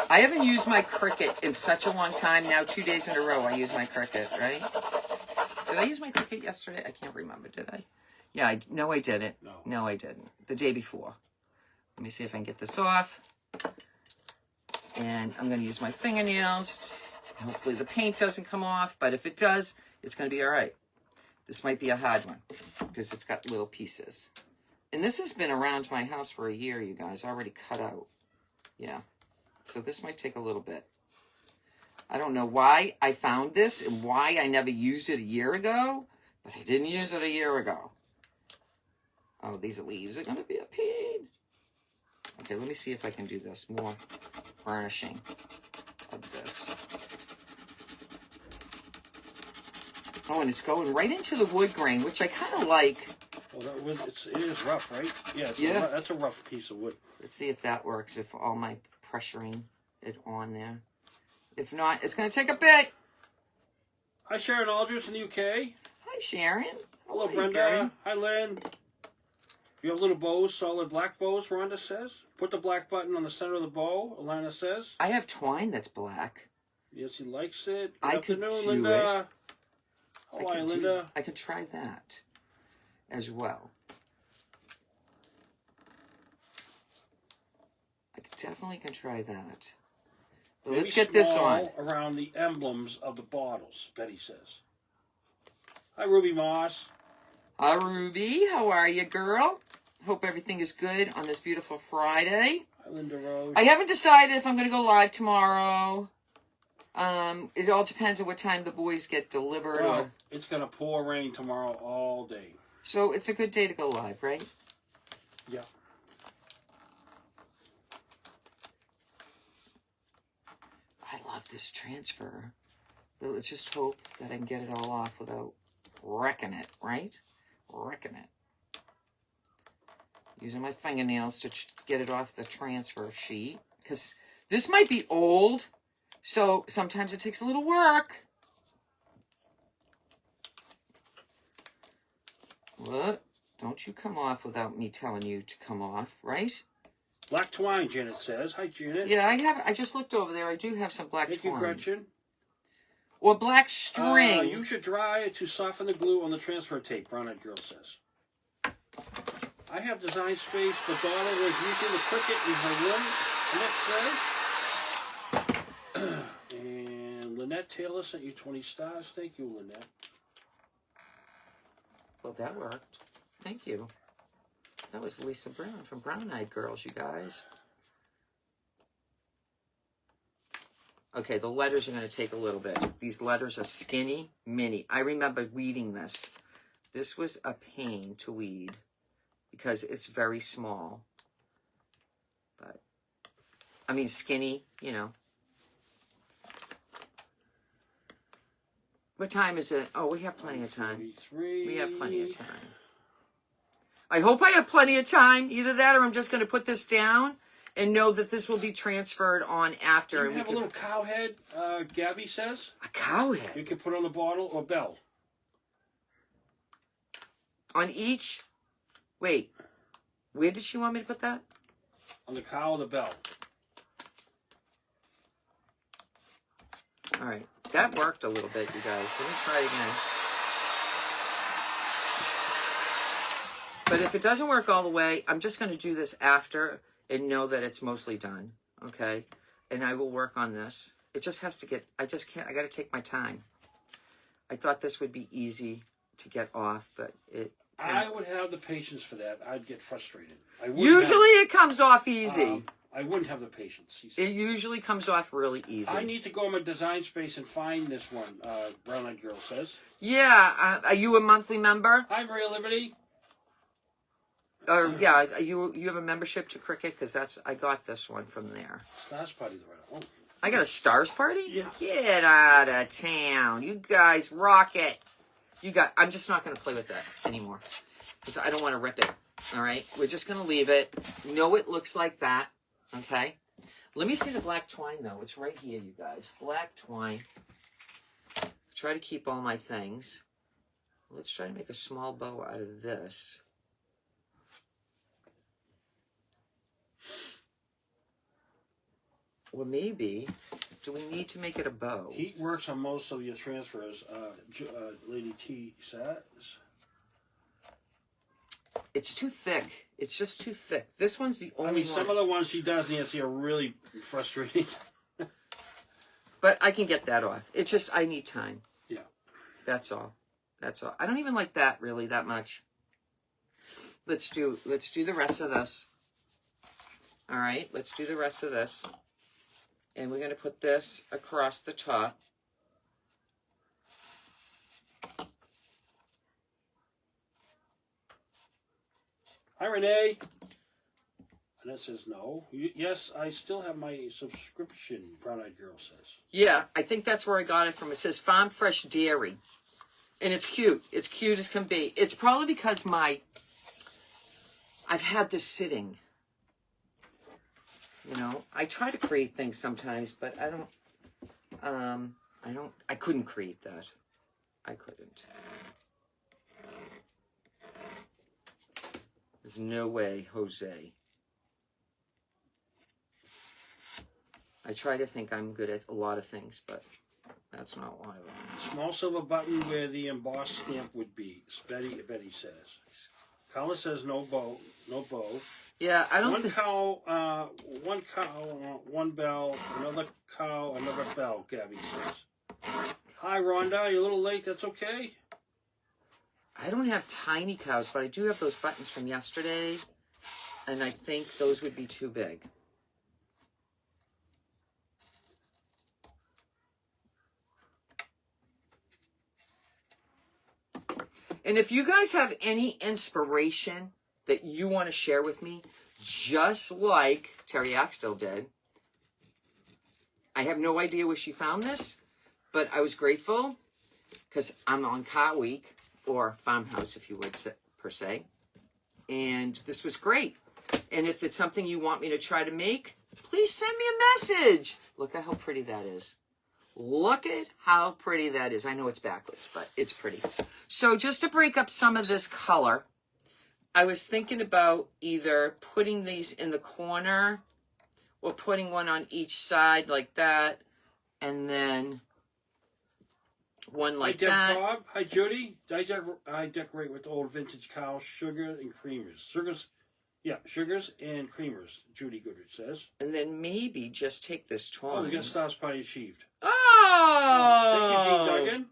I haven't used my Cricut in such a long time now. 2 days in a row I use my Cricut, right? Did I use my Cricut yesterday? I can't remember, did I? Yeah, no, I didn't. No, I didn't. The day before. Let me see if I can get this off. And I'm going to use my fingernails. Hopefully the paint doesn't come off, but if it does, it's going to be all right. This might be a hard one because it's got little pieces. And this has been around my house for a year, you guys, already cut out. Yeah. So this might take a little bit. I don't know why I found this and why I never used it a year ago, but I didn't use it a year ago. Oh, these leaves are going to be a pain. Okay, let me see if I can do this. More varnishing of this. Oh, and it's going right into the wood grain, which I kind of like. Well, it is rough, right? Yeah, that's a rough piece of wood. Let's see if that works, if all my pressuring it on there. If not, it's going to take a bit. Hi, Sharon Aldridge in the UK. Hi, Sharon. Hello, How are Brenda. you, girl? Hi, Lynn. You have little bows, solid black bows, Rhonda says. Put the black button on the center of the bow, Alana says. I have twine that's black. Yes, he likes it. I Good could afternoon, do Linda. it. How are you, Linda? I could try that as well. I definitely can try that. But Maybe let's get this on. small around the emblems of the bottles, Betty says. Hi, Ruby Moss. Hi, Ruby. How are you, girl? Hope everything is good on this beautiful Friday. Hi, Linda Rose. I haven't decided if I'm going to go live tomorrow. It all depends on what time the boys get delivered. Well, it's going to pour rain tomorrow all day. So it's a good day to go live, right? Yeah. I love this transfer. But let's just hope that I can get it all off without wrecking it, right? Wrecking it. Using my fingernails to get it off the transfer sheet. Because this might be old, so sometimes it takes a little work. What? Don't you come off without me telling you to come off, right? Black twine, Janet says. Hi, Janet. Yeah, I just looked over there. I do have some black Thank twine. you, Gretchen. Or black string. You should dry it to soften the glue on the transfer tape, Brown-eyed girl says. I have design space, but daughter was using the Cricut in her room, Lynette says. And Lynette Taylor sent you 20 stars. Thank you, Lynette. Well, that worked. Thank you. That was Lisa Brown from Brown Eyed Girls, you guys. Okay, the letters are going to take a little bit. These letters are skinny, mini. I remember weeding this. This was a pain to weed because it's very small. But, I mean, skinny, you know. What time is it? Oh, we have plenty of time. We have plenty of time. I hope I have plenty of time. Either that or I'm just going to put this down and know that this will be transferred on after. You have a little cow head, Gabby says. A cow head? You can put on the bottle or bell. On each? Wait. Where did she want me to put that? On the cow or the bell. All right. That worked a little bit, you guys. Let me try again. But if it doesn't work all the way, I'm just going to do this after and know that it's mostly done, okay? And I will work on this. It just has to get, I just can't, I got to take my time. I thought this would be easy to get off, but it... I would have the patience for that. I'd get frustrated. Usually it comes off easy. I wouldn't have the patience. It usually comes off really easy. I need to go in my design space and find this one, Brown-eyed girl says. Yeah, are you a monthly member? Hi, Maria Liberty. Yeah, you have a membership to Cricut? Because I got this one from there. Stars Party. Oh. I got a Stars Party? Yeah. Get out of town. You guys rock it. I'm just not going to play with that anymore. Because I don't want to rip it. All right? We're just going to leave it. You know it looks like that. Okay? Let me see the black twine, though. It's right here, you guys. Black twine. Try to keep all my things. Let's try to make a small bow out of this. Or maybe, do we need to make it a bow? Heat works on most of your transfers, Lady T says. It's too thick. It's just too thick. This one's the only one. Some of the ones she does, Nancy, are really frustrating. But I can get that off. It's just, I need time. Yeah. That's all. That's all. I don't even like that, really, that much. Let's do the rest of this. All right, let's do the rest of this. And we're going to put this across the top. Hi, Renee. Annette says no. Yes, I still have my subscription, Brown Eyed Girl says. Yeah, I think that's where I got it from. It says Farm Fresh Dairy. And it's cute. It's cute as can be. It's probably because I've had this sitting. You know, I try to create things sometimes, but I couldn't create that. I couldn't. There's no way, Jose. I try to think I'm good at a lot of things, but that's not one of them. Small silver button where the embossed stamp would be. Betty says. Carla says no bow. Yeah, I don't one cow, one bell, another cow, another bell, Gabby says. Hi, Rhonda. You're a little late. That's okay. I don't have tiny cows, but I do have those buttons from yesterday, and I think those would be too big. And if you guys have any inspiration that you want to share with me, just like Terry Axtell did, I have no idea where she found this, but I was grateful because I'm on Car Week, or Farmhouse, if you would, per se. And this was great. And if it's something you want me to try to make, please send me a message. Look at how pretty that is. Look at how pretty that is. I know it's backwards, but it's pretty. So just to break up some of this color, I was thinking about either putting these in the corner or putting one on each side like that, and then one like that. Bob. Hi, Judy. I decorate with old vintage cow sugar and creamers. Sugars and creamers, Judy Goodrich says. And then maybe just take this twine. Oh, we got Stars Party achieved. Oh! Thank you, Jean Duggan.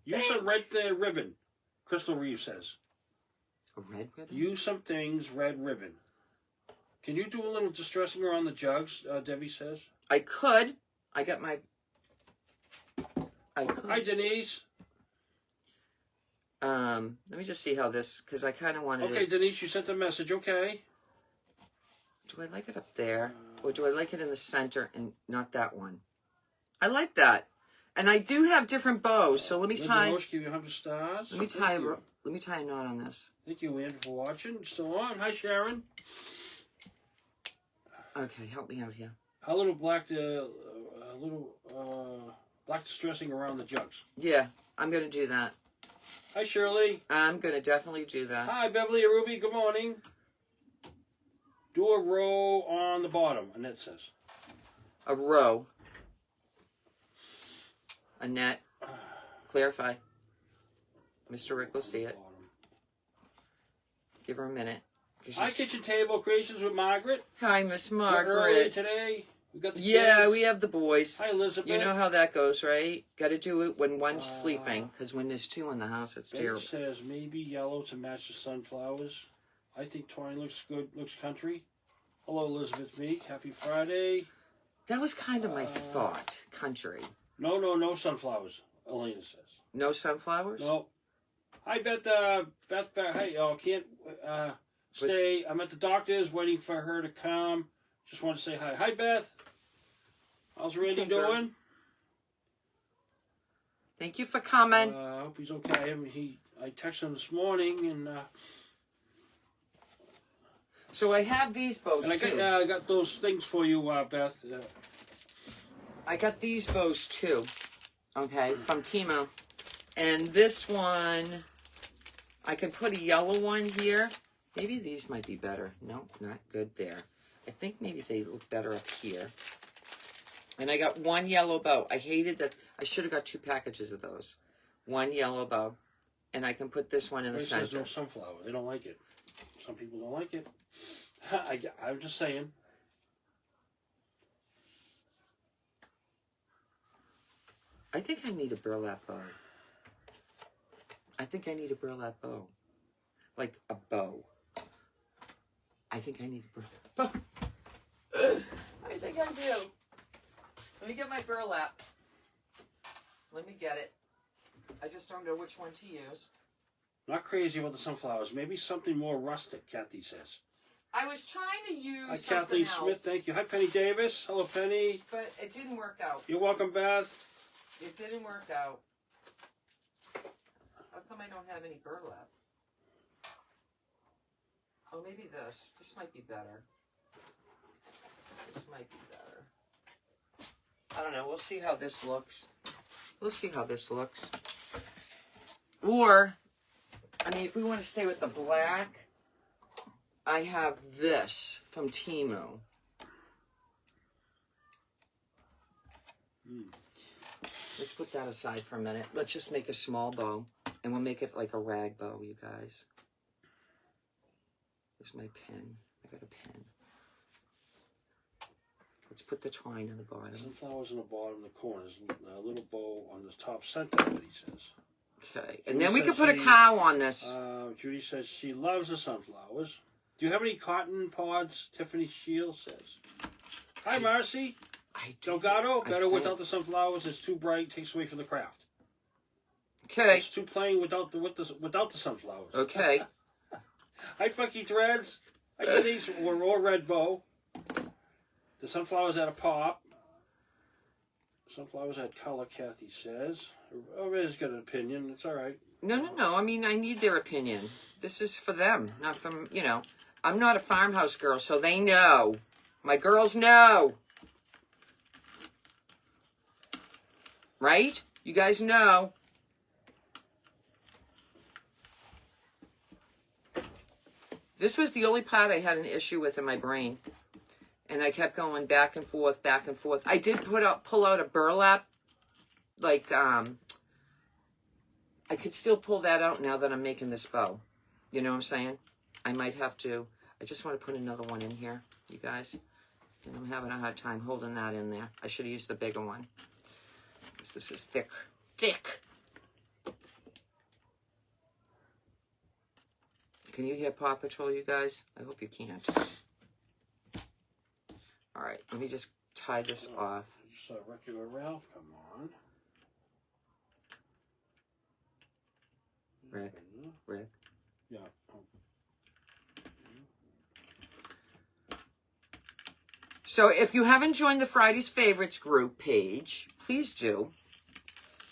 Use some red ribbon, Crystal Reeves says. A red ribbon? Use some things, red ribbon. Can you do a little distressing around the jugs, Debbie says? I could. I could. Hi, Denise. Let me just see how this, because I kind of wanted Okay, Denise, you sent a message. Okay. Do I like it up there, or do I like it in the center and not that one? I like that. And I do have different bows, so let me tie. Give you 100 stars. Let me tie a knot on this. Thank you, Ann, for watching. Still on. Hi, Sharon. Okay, help me out here. A little black distressing around the jugs. Yeah, I'm gonna do that. Hi, Shirley. I'm gonna definitely do that. Hi, Beverly and Ruby. Good morning. Do a row on the bottom, Annette says. A row. Annette, clarify. Mr. Rick will see it. Give her a minute. Hi, Kitchen Table Creations with Margaret. Hi, Miss We're early Margaret. today. We got the Yeah, kids. we have the boys. Hi, Elizabeth. You know how that goes, right? Got to do it when one's sleeping, because when there's two in the house, it's Ben terrible. says maybe yellow to match the sunflowers. I think twine looks good. Looks country. Hello, Elizabeth Meek. Happy Friday. That was kind of my thought. Country. No sunflowers. Elena says. No sunflowers? No. Hi, Beth. Hey, can't stay. I'm at the doctor's waiting for her to come. Just want to say hi. Hi, Beth. How's Randy doing? Thank you for coming. I hope he's okay. I texted him this morning, and So I have these bows too. I got those things for you, Beth. I got these bows too. Okay, from Timo. And this one, I could put a yellow one here. Maybe these might be better. No, not good there. I think maybe they look better up here. And I got one yellow bow. I hated that. I should have got 2 packages of those. One yellow bow. And I can put this one in the center. There's no sunflower. They don't like it. Some people don't like it. I'm just saying. I think I need a burlap bow. I think I need a burlap bow. Like a bow. I think I need a burlap bow. I think I do. Let me get my burlap. Let me get it. I just don't know which one to use. Not crazy about the sunflowers. Maybe something more rustic, Kathy says. I was trying to use Hi, something Kathleen else, Smith. Thank you. Hi, Penny Davis. Hello, Penny. but it didn't work out. You're welcome, Beth. It didn't work out. How come I don't have any burlap? Oh, maybe this. This might be better. This might be better. I don't know. We'll see how this looks. We'll see how this looks. Or, I mean, if we want to stay with the black, I have this from Temu. Let's put that aside for a minute. Let's just make a small bow. And we'll make it like a rag bow, you guys. Here's my pen. I got a pen. Let's put the twine in the bottom. Sunflowers in the bottom, the corners, a little bow on the top center, what he says. Okay. And then we can put a cow on this. Judy says she loves the sunflowers. Do you have any cotton pods? Tiffany Shield says. Hi, Marcy. Delgado, better without the sunflowers. It's too bright, takes away from the craft. Okay. It's too plain without the sunflowers. Okay. Hi, Funky Threads. Hi, Denise. We're all red bow. The sunflowers had a pop. Sunflowers had color, Kathy says. Everybody's got an opinion. It's all right. No. I mean, I need their opinion. This is for them, not from, you know. I'm not a farmhouse girl, so they know. My girls know. Right? You guys know. This was the only part I had an issue with in my brain. And I kept going back and forth, back and forth. I did pull out a burlap, like, I could still pull that out now that I'm making this bow. You know what I'm saying? I might have to. I just want to put another one in here, you guys. And I'm having a hard time holding that in there. I should have used the bigger one. Because this is thick. Thick! Can you hear Paw Patrol, you guys? I hope you can't. All right, let me just tie this off. Just a regular Ralph, come on. Rick. Yeah. So if you haven't joined the Friday's Favorites group page, please do.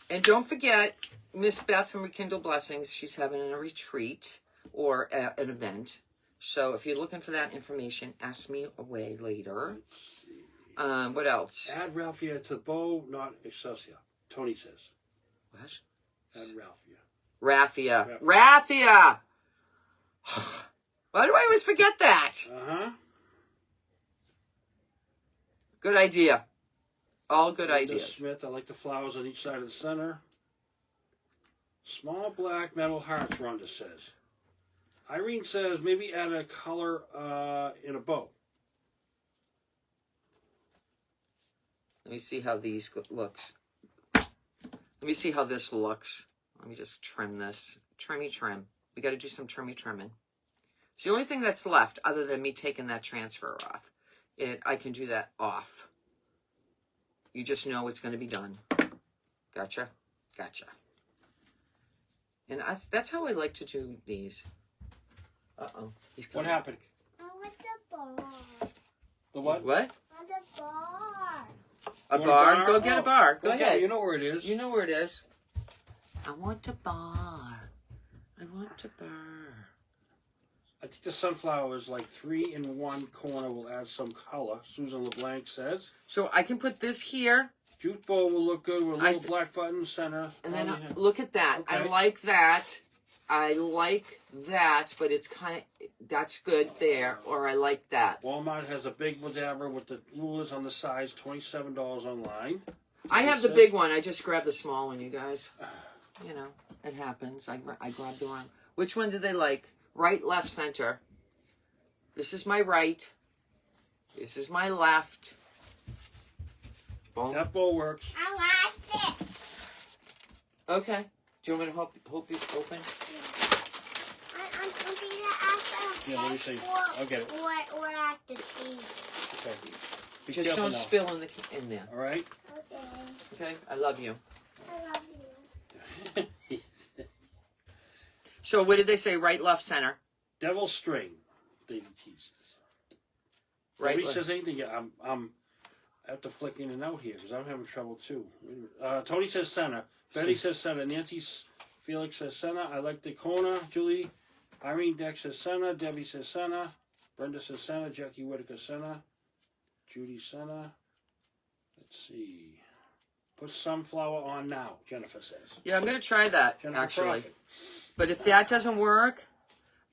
And don't forget, Miss Beth from Rekindle Blessings, she's having a retreat or an event. So if you're looking for that information, ask me away later. What else? Add Ralphia to bow, not Excelsior. Tony says. What? Add Ralphia. Raffia! Why do I always forget that? Uh-huh. Good idea. All good Linda ideas. Smith, I like the flowers on each side of the center. Small black metal hearts, Rhonda says. Irene says maybe add a color in a bow. Let me see how these looks. Let me see how this looks. Let me just trim this. Trim. We got to do some trimming. It's the only thing that's left other than me taking that transfer off. I can do that off. You just know it's going to be done. Gotcha. And that's how I like to do these. Uh-oh. What happened? I want the bar. The what? What? I want the bar. A bar? Go get a bar. Go Okay, ahead. you know where it is. You know where it is. I want a bar. I think the sunflowers, like 3 in one corner, will add some color. Susan LeBlanc says. So I can put this here. Jute bowl will look good with a little black button center. And then look at that. Okay. I like that. But it's that's good there. Or I like that. Walmart has a big Madabra with the rulers on the sides, $27 online. I have the big one. I just grabbed the small one, you guys. You know, it happens. I grabbed the wrong. Which one do they like? Right, left, center. This is my right. This is my left. Boom. That bowl works. I like it. Okay. Do you want me to help you open? I'm going to ask Yeah, let me see. I'll get it. What I have to see. Okay. Be Just careful don't now. spill in there. All right? Okay. Okay? I love you. I love you. So what did they say? Right, left, center. Devil String. David teases. Right. Nobody says anything yet. I'm I have to flick in and out here because I'm having trouble too. Tony says center. Betty says center. Nancy Felix says center. I like the corner. Julie Irene Deck says center. Debbie says center. Brenda says center. Jackie Whitaker center. Judy center. Let's see. Put sunflower on now, Jennifer says. Yeah, I'm going to try that, Jennifer actually. Prophet. But if that doesn't work,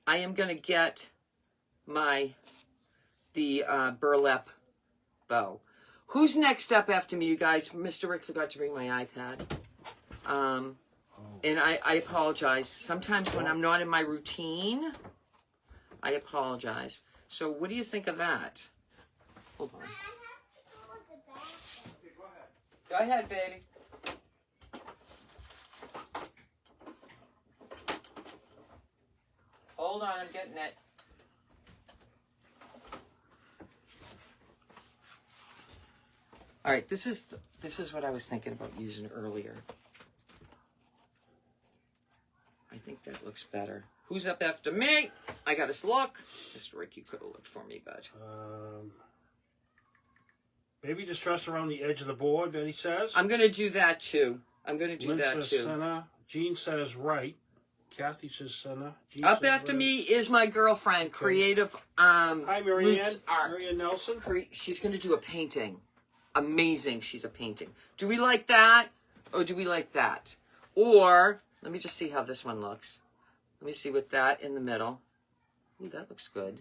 I am going to get the burlap bow. Who's next up after me, you guys? Mr. Rick forgot to bring my iPad. And I apologize. Sometimes when I'm not in my routine, I apologize. So what do you think of that? Hold on. Go ahead, baby. Hold on, I'm getting it. All right, this is what I was thinking about using earlier. I think that looks better. Who's up after me? I got to look. Mr. Rick, you could have looked for me, but... Baby distress around the edge of the board, Betty says. I'm going to do that, too. I'm going to do Lynn that, says too. Center. Jean says right. Kathy says center. Jean Up says after right. me is my girlfriend, Creative Hi, Marianne. Roots Art. Marianne Nelson. She's going to do a painting. Amazing, she's a painting. Do we like that, or do we like that? Or, let me just see how this one looks. Let me see with that in the middle. Ooh, that looks good.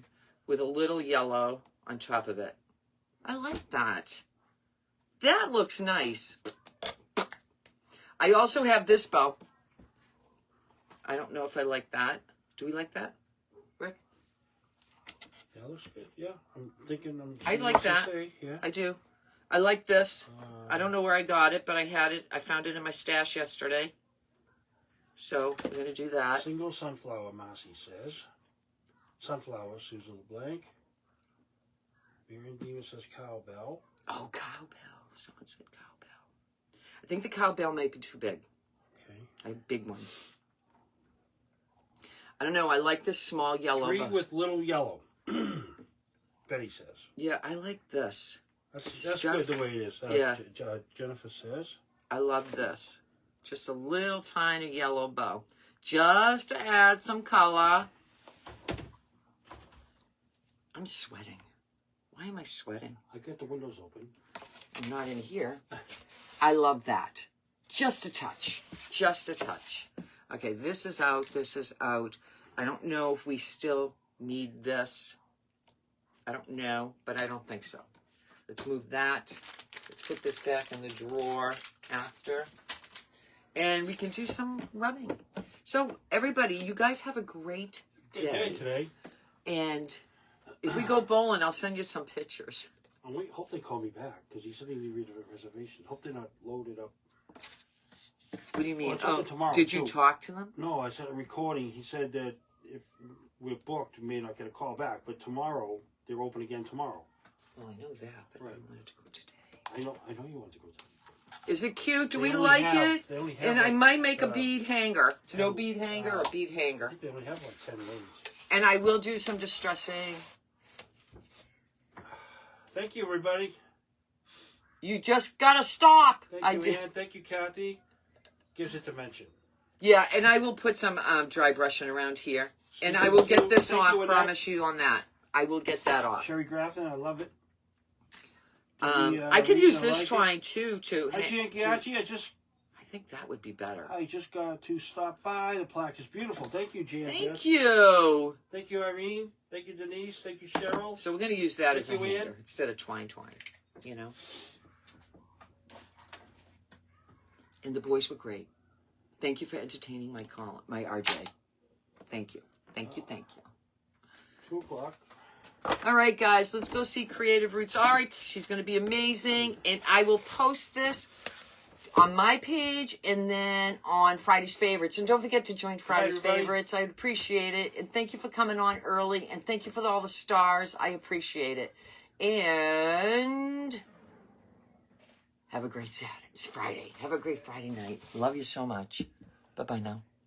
With a little yellow on top of it. I like that. That looks nice. I also have this bow. I don't know if I like that. Do we like that, Rick? Yeah, looks good. Yeah, I'm thinking. I like that. Yeah. I do. I like this. I don't know where I got it, but I had it. I found it in my stash yesterday. So we're going to do that. Single sunflower, Marcy says. Sunflower, Susan LeBlanc. Miriam Demon says cowbell. Oh, cowbell. Someone said cowbell. I think the cowbell may be too big. Okay. I have big ones. I don't know. I like this small yellow. 3 with little yellow. Betty says. Yeah, I like this. That's Just- good the way it is. yeah. Jennifer says. I love this. Just a little tiny yellow bow. Just to add some color. I'm sweating. Why am I sweating? I got the windows open. I'm not in here. I love that. Just a touch. Just a touch. Okay, this is out. This is out. I don't know if we still need this. I don't know, but I don't think so. Let's move that. Let's put this back in the drawer after. And we can do some rubbing. So, everybody, you guys have a great day. Good day today. And if we go bowling, I'll send you some pictures. Hope they call me back because he said he needed a reservation. Hope they're not loaded up. What do you mean? Well, it's open tomorrow, did you too. talk to them? No, I said a recording. He said that if we're booked, we may not get a call back. But tomorrow, they're open again tomorrow. Well, I know that, but Right. I wanted to go today. I know you want to go to. Is it cute? Do They we only like have- it? they only have And I like, might make a uh, bead hanger. No 10, bead hanger or bead I hanger. think they only have like 10 lanes. And I will do some distressing. Thank you, everybody. You just gotta stop. Thank I you, did. Ann. Thank you, Kathy. Gives it dimension. Yeah, and I will put some dry brushing around here. And I Thank will you. get this Thank off. you, Annette. Promise you on that. I will get that off. Sherry Grafton, I love it. I could use this like twine too. Hi, Gianchiacci. I think that would be better. I just got to stop by. The plaque is beautiful. Thank you, Jan. Thank you. Thank you, Irene. Thank you, Denise. Thank you, Cheryl. So we're going to use that as a Thank you, Ann. hanger instead of twine, you know. And the boys were great. Thank you for entertaining my RJ. Thank you. Thank you. Thank you. 2 o'clock. All right, guys, let's go see Creative Roots Art. She's going to be amazing. And I will post this on my page and then on Friday's Favorites. And don't forget to join Friday's everybody. Favorites. I appreciate it. And thank you for coming on early. And thank you for all the stars. I appreciate it. And have a great Saturday. It's Friday. Have a great Friday night. Love you so much. Bye-bye now.